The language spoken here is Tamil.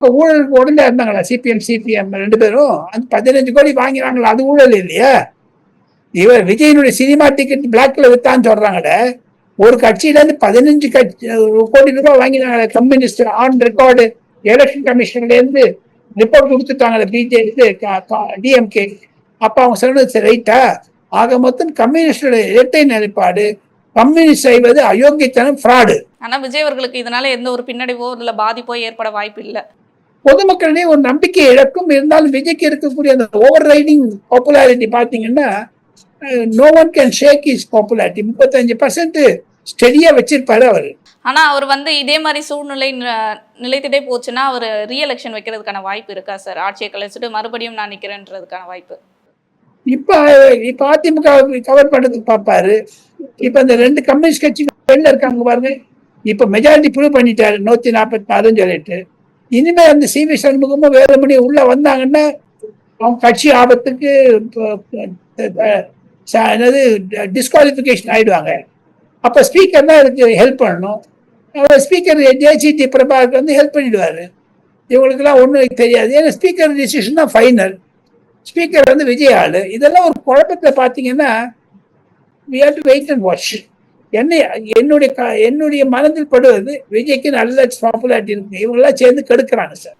ஊழல் உடனே இருந்தாங்களா சிபிஎம் சிபிஎம் 2 பேரும்? அந்த 15 கோடி வாங்கினாங்களா, அது ஊழல் இல்லையா? இவர் விஜயனுடைய சினிமா டிக்கெட் பிளாக்ல வித்தான்னு சொல்றாங்களே, ஒரு கட்சியில இருந்து 15 கோடி ரூபாய் வாங்கினாங்க கம்யூனிஸ்ட் ஆன் ரெக்கார்டு. எலெக்ஷன் கமிஷன்ல இருந்து ரிப்போர்ட் கொடுத்துட்டாங்க பிஜேபி டிஎம்கே. அப்ப அவங்க சொன்னது ரைட்டா? ஆக மொத்தம் கம்யூனிஸ்டோட இரட்டை நிலைப்பாடு, கம்யூனிஸ்ட் செய்வது அயோக்கியத்தனம், ஃப்ராடு. ஆனா விஜய் அவர்களுக்கு இதனால எந்த ஒரு பின்னடைவோ இல்ல பாதிப்போ ஏற்பட வாய்ப்பு இல்லை. பொதுமக்களிடையே ஒரு நம்பிக்கை இழக்கும். இருந்தாலும் விஜய்க்கு இருக்கக்கூடிய அந்த ஓவர் ரைடிங் பாப்புலாரிட்டி பாத்தீங்கன்னா, no one can shake is popularity. 35% ஸ்டெடியா வச்சிருப்பாரு அவரு. ஆனா அவர் இதே மாதிரி சூழ்நிலை நிலைத்திட்டே போச்சுன்னா அவர் ரீஎலெக்ஷன் வைக்கிறதுக்கான வாய்ப்பு இருக்கா சார்? ஆட்சியை கலைச்சிட்டு மறுபடியும் நான் நிக்கிறேன்றதுக்கான வாய்ப்பு இப்ப அதிமுக கவர் பண்றதுக்கு பார்ப்பாரு. இப்ப இந்த 2 கம்யூனிஸ்ட் கட்சி வெளில இருக்காங்க பாருங்க. இப்ப மெஜாரிட்டி ப்ரூவ் பண்ணிட்டாரு 146 சொல்லிட்டு. இனிமே அந்த சி.வி. சண்முகமும் வேலுமணி உள்ள வந்தாங்கன்னா அவங்க கட்சி ஆபத்துக்கு டிஸ்குவாலிபிகேஷன் ஆயிடுவாங்க. அப்ப ஸ்பீக்கர் தான் இதுக்கு ஹெல்ப் பண்ணணும். ஸ்பீக்கர் ஜே.சி.டி. பிரபாகர் ஹெல்ப் பண்ணிடுவாரு. இவங்களுக்கு எல்லாம் ஒண்ணும் தெரியாது. ஏன்னா ஸ்பீக்கர் டிசிஷன் தான் ஃபைனல். ஸ்பீக்கர் விஜய் ஆளு. இதெல்லாம் ஒரு குழப்பத்தை பாத்தீங்கன்னா we have to wait and watch. என்னுடைய மனதில் படுவது விஜய்க்கு நல்ல பாப்புலாரிட்டி இருக்கு. இவங்க எல்லாம் சேர்ந்து கெடுக்கிறாங்க சார்.